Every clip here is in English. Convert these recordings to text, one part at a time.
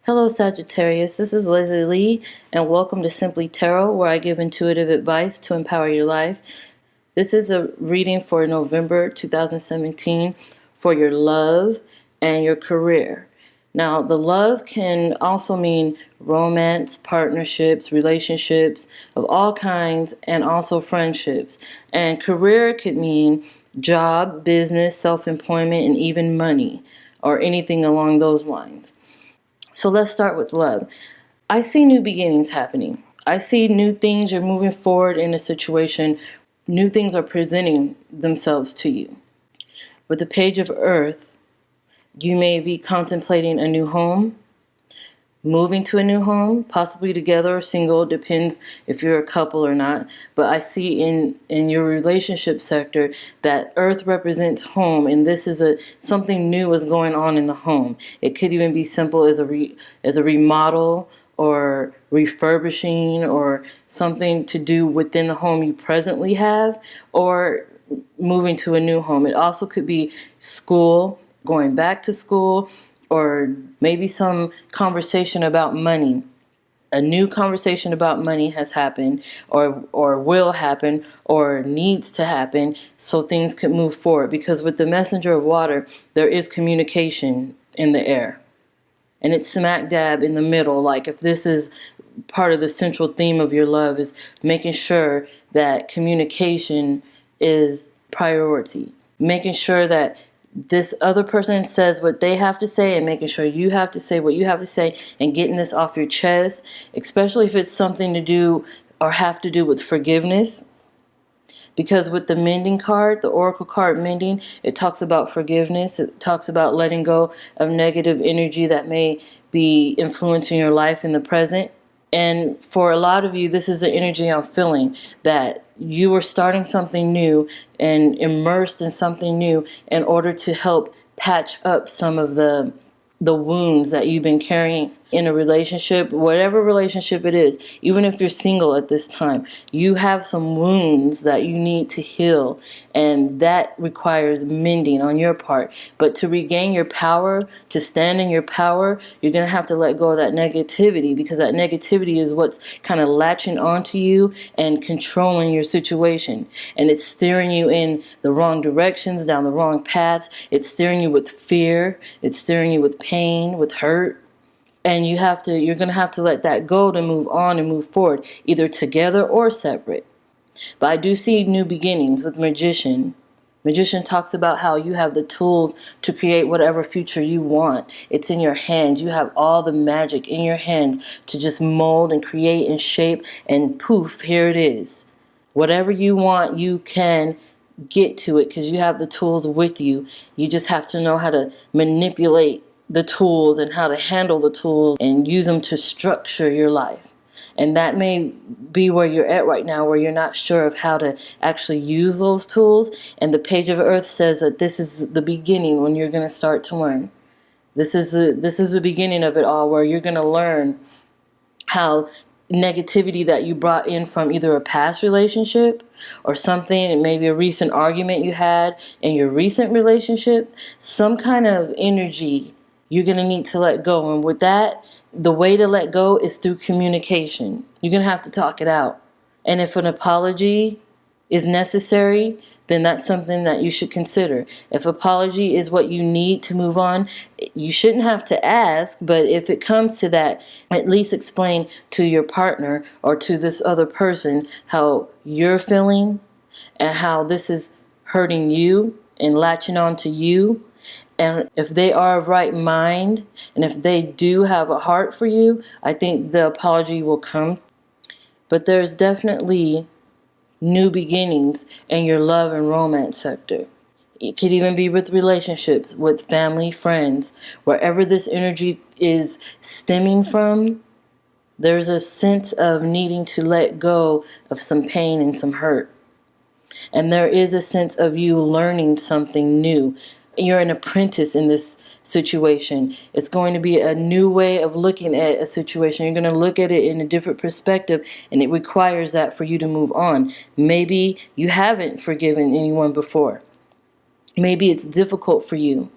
Hello, Sagittarius. This is Leslie Lee, and welcome to Simply Tarot, where I give intuitive advice to empower your life. This is a reading for November 2017 for your love and your career. Now, the love can also mean romance, partnerships, relationships of all kinds, and also friendships. And career could mean job, business, self-employment, and even money, or anything along those lines. So let's start with love. I see new beginnings happening. I see new things. You're moving forward in a situation. New things are presenting themselves to you. With the Page of Earth, you may be contemplating a new home, moving to a new home, possibly together or single, depends if you're a couple or not. But I see in your relationship sector that Earth represents home, and this is something new is going on in the home. It could even be simple as a remodel or refurbishing or something to do within the home you presently have, or moving to a new home. It also could be school, going back to school, or maybe some conversation about money. A new conversation about money has happened, or will happen, or needs to happen, so things can move forward. Because with the messenger of water, there is communication in the air. And it's smack dab in the middle. Like, if this is part of the central theme of your love, is making sure that communication is priority. Making sure that this other person says what they have to say, and making sure you have to say what you have to say, and getting this off your chest, especially if it's something to do or have to do with forgiveness. Because with the mending card, the oracle card mending, it talks about forgiveness. It talks about letting go of negative energy that may be influencing your life in the present. And for a lot of you, this is the energy I'm feeling, that you are starting something new and immersed in something new in order to help patch up some of the wounds that you've been carrying in a relationship, whatever relationship it is. Even if you're single at this time, you have some wounds that you need to heal, and that requires mending on your part. But to regain your power, to stand in your power, you're going to have to let go of that negativity, because that negativity is what's kind of latching onto you and controlling your situation. And it's steering you in the wrong directions, down the wrong paths. It's steering you with fear. It's steering you with pain, with hurt. And you're going to have to let that go to move on and move forward, either together or separate. But I do see new beginnings with Magician. Magician talks about how you have the tools to create whatever future you want. It's in your hands. You have all the magic in your hands to just mold and create and shape, and poof, here it is. Whatever you want, you can get to it, because you have the tools with you. You just have to know how to manipulate the tools and how to handle the tools and use them to structure your life. And that may be where you're at right now, where you're not sure of how to actually use those tools. And the Page of Earth says that this is the beginning when you're going to start to learn. This is the beginning of it all, where you're going to learn how negativity that you brought in from either a past relationship or something, and maybe a recent argument you had in your recent relationship, some kind of energy you're going to need to let go. And with that, the way to let go is through communication. You're going to have to talk it out. And if an apology is necessary, then that's something that you should consider. If apology is what you need to move on, you shouldn't have to ask, but if it comes to that, at least explain to your partner or to this other person how you're feeling and how this is hurting you and latching on to you. And if they are of right mind, and if they do have a heart for you, I think the apology will come. But there's definitely new beginnings in your love and romance sector. It could even be with relationships, with family, friends. Wherever this energy is stemming from, there's a sense of needing to let go of some pain and some hurt. And there is a sense of you learning something new. You're an apprentice in this situation. It's going to be a new way of looking at a situation. You're going to look at it in a different perspective, and it requires that for you to move on. Maybe you haven't forgiven anyone before. Maybe it's difficult for you.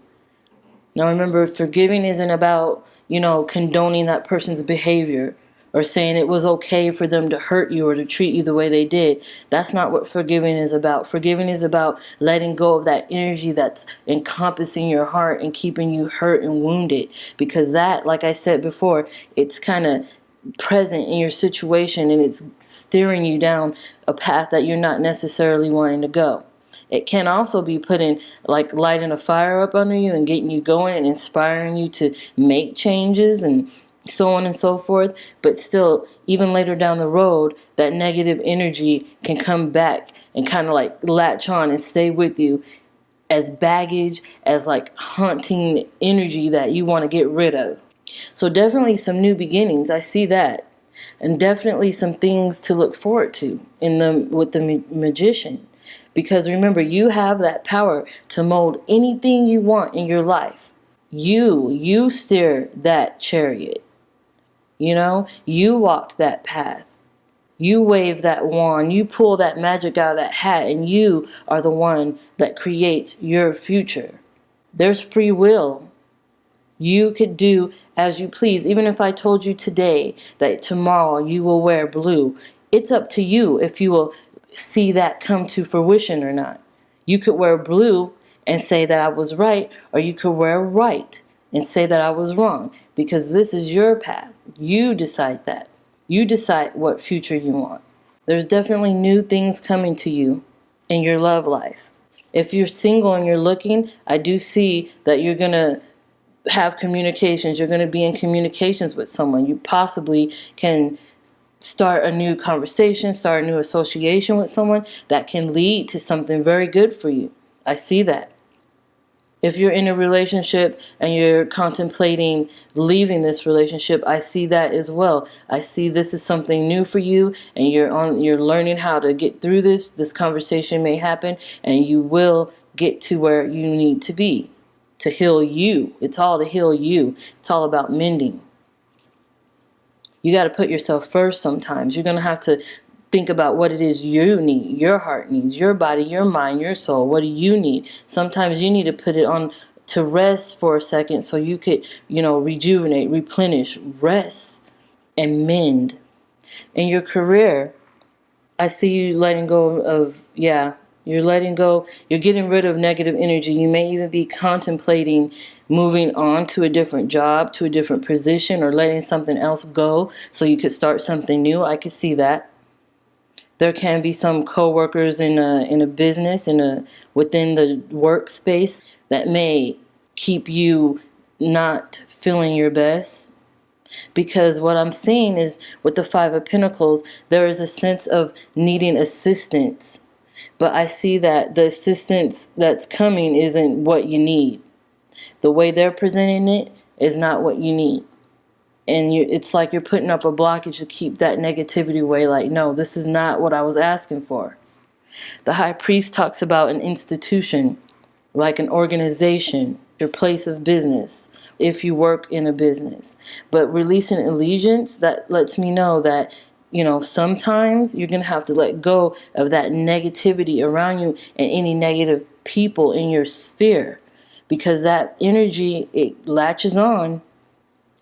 Now remember, forgiving isn't about condoning that person's behavior or saying it was okay for them to hurt you or to treat you the way they did. That's not what forgiving is about. Forgiving is about letting go of that energy that's encompassing your heart and keeping you hurt and wounded. Because that, like I said before, it's kind of present in your situation and it's steering you down a path that you're not necessarily wanting to go. It can also be putting, like, lighting a fire up under you and getting you going and inspiring you to make changes and so on and so forth. But still, even later down the road, that negative energy can come back and kind of like latch on and stay with you as baggage, as like haunting energy that you want to get rid of. So definitely some new beginnings. I see that. And definitely some things to look forward to with the magician. Because remember, you have that power to mold anything you want in your life. You steer that chariot. You walk that path. You wave that wand. You pull that magic out of that hat, and you are the one that creates your future. There's free will. You could do as you please. Even if I told you today that tomorrow you will wear blue, it's up to you if you will see that come to fruition or not. You could wear blue and say that I was right, or you could wear white and say that I was wrong, because this is your path. You decide that. You decide what future you want. There's definitely new things coming to you in your love life. If you're single and you're looking, I do see that you're going to have communications. You're going to be in communications with someone. You possibly can start a new conversation, start a new association with someone that can lead to something very good for you. I see that. If you're in a relationship and you're contemplating leaving this relationship, I see that as well. I see this is something new for you, and you're learning how to get through this. This conversation may happen, and you will get to where you need to be to heal you. It's all to heal you. It's all about mending. You got to put yourself first sometimes. You're going to have to think about what it is you need, your heart needs, your body, your mind, your soul. What do you need? Sometimes you need to put it on to rest for a second so you could, rejuvenate, replenish, rest, and mend. In your career, I see you letting go of, you're letting go, you're getting rid of negative energy. You may even be contemplating moving on to a different job, to a different position, or letting something else go so you could start something new. I could see that. There can be some coworkers in a business, within the workspace, that may keep you not feeling your best. Because what I'm seeing is, with the Five of Pentacles, there is a sense of needing assistance. But I see that the assistance that's coming isn't what you need. The way they're presenting it is not what you need. And it's like you're putting up a blockage to keep that negativity away. Like, no, this is not what I was asking for. The High Priest talks about an institution, like an organization, your place of business, if you work in a business. But releasing allegiance, that lets me know that, sometimes you're going to have to let go of that negativity around you and any negative people in your sphere. Because that energy, it latches on.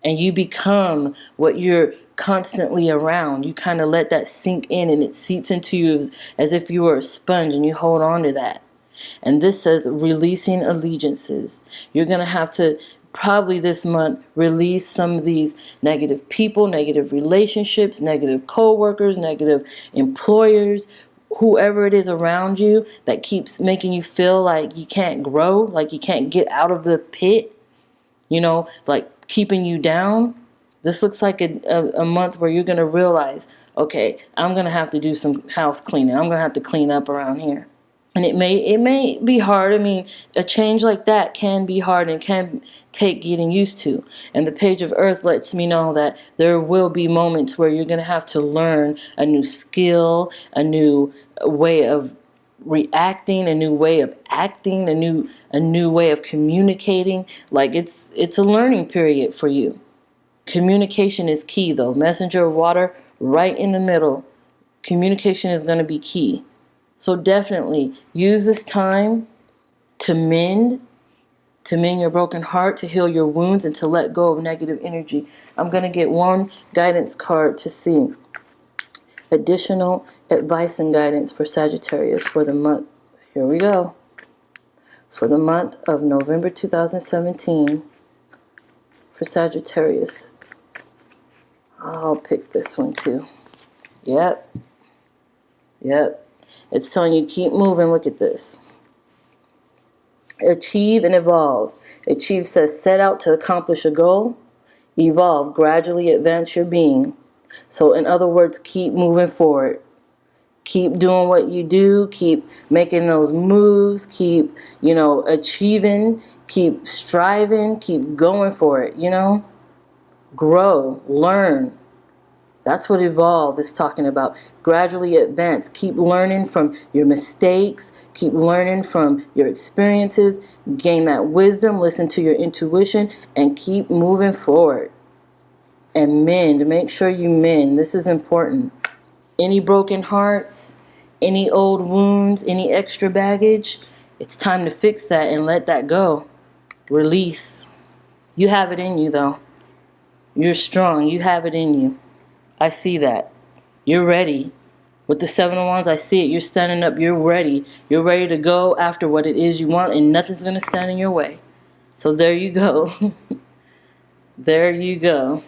And you become what you're constantly around. You kind of let that sink in, and it seeps into you as if you were a sponge, and you hold on to that. And this says releasing allegiances. You're going to have to probably this month release some of these negative people, negative relationships, negative co-workers, negative employers, whoever it is around you that keeps making you feel like you can't grow, like you can't get out of the pit, like keeping you down. This looks like a month where you're going to realize, okay, I'm going to have to do some house cleaning. I'm going to have to clean up around here. And it may be hard. I mean, a change like that can be hard and can take getting used to. And the Page of Earth lets me know that there will be moments where you're going to have to learn a new skill, a new way of reacting, a new way of acting, a new way of communicating. Like it's a learning period for you. Communication is key, though. Messenger of water right in the middle. Communication is going to be key. So definitely use this time to mend, to mend your broken heart, to heal your wounds, and to let go of negative energy. I'm going to get one guidance card to see additional advice and guidance for Sagittarius for the month. Here we go. For the month of November 2017 for Sagittarius. I'll pick this one too. Yep. It's telling you keep moving. Look at this. Achieve and evolve. Achieve says set out to accomplish a goal. Evolve, gradually advance your being. So in other words, keep moving forward. Keep doing what you do. Keep making those moves. Keep, achieving. Keep striving. Keep going for it, Grow. Learn. That's what evolve is talking about. Gradually advance. Keep learning from your mistakes. Keep learning from your experiences. Gain that wisdom. Listen to your intuition. And keep moving forward. And mend. Make sure you mend. This is important. Any broken hearts, any old wounds, any extra baggage, it's time to fix that and let that go. Release. You have it in you, though. You're strong. You have it in you. I see that. You're ready. With the Seven of Wands, I see it. You're standing up. You're ready. You're ready to go after what it is you want, and nothing's going to stand in your way. So there you go. There you go.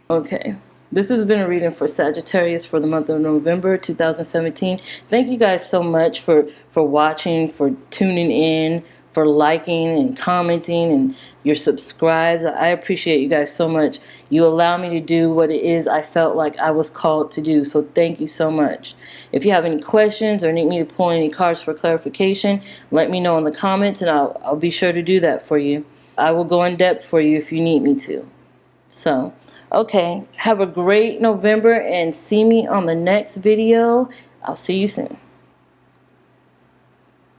Okay. This has been a reading for Sagittarius for the month of November 2017. Thank you guys so much for watching, for tuning in, for liking and commenting and your subscribes. I appreciate you guys so much. You allow me to do what it is I felt like I was called to do. So thank you so much. If you have any questions or need me to pull any cards for clarification, let me know in the comments and I'll be sure to do that for you. I will go in depth for you if you need me to. So, okay. Have a great November and see me on the next video. I'll see you soon.